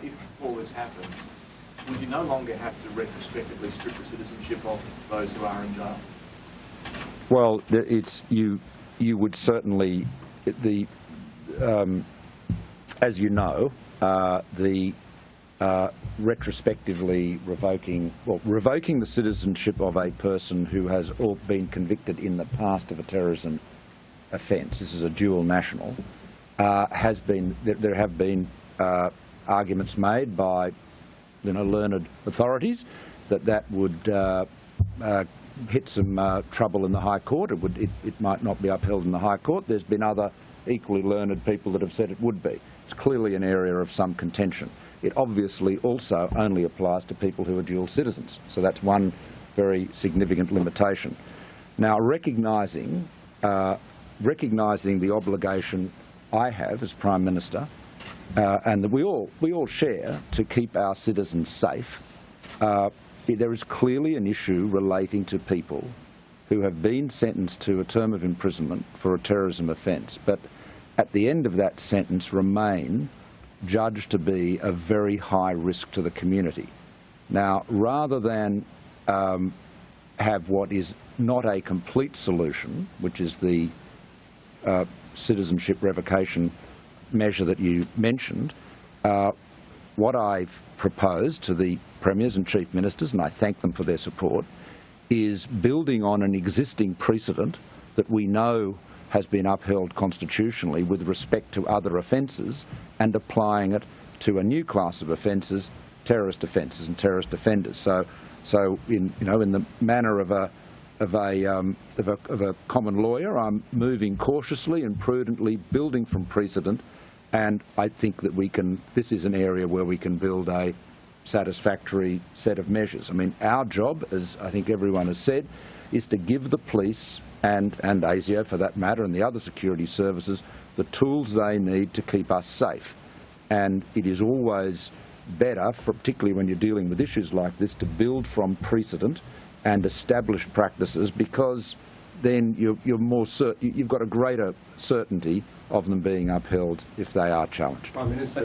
If all this happens, would you no longer have to retrospectively strip the citizenship of those who are in jail? Well, you would certainly, as you know, retrospectively revoking the citizenship of a person who has been convicted in the past of a terrorism offence. This is a dual national. There have been arguments made by learned authorities that would hit some trouble in the High Court. It might not be upheld in the High Court. There's been other equally learned people that have said it would be. It's clearly an area of some contention. It obviously also only applies to people who are dual citizens. So that's one very significant limitation. Now, recognising the obligation I have as Prime Minister, and that we all share, to keep our citizens safe, there is clearly an issue relating to people who have been sentenced to a term of imprisonment for a terrorism offence, but at the end of that sentence remain judged to be a very high risk to the community. Now, rather than have what is not a complete solution, which is the citizenship revocation measure that you mentioned, what I've proposed to the Premiers and Chief Ministers, and I thank them for their support, is building on an existing precedent that we know has been upheld constitutionally with respect to other offences, and applying it to a new class of offences, terrorist offences and terrorist offenders. So in the manner of a common lawyer, I'm moving cautiously and prudently, building from precedent, and I think that this is an area where we can build a satisfactory set of measures. I mean, our job, as I think everyone has said, is to give the police and ASIO for that matter, and the other security services, the tools they need to keep us safe. And it is always better, particularly when you're dealing with issues like this, to build from precedent and established practices, because then you're more you've got a greater certainty of them being upheld if they are challenged. Prime Minister.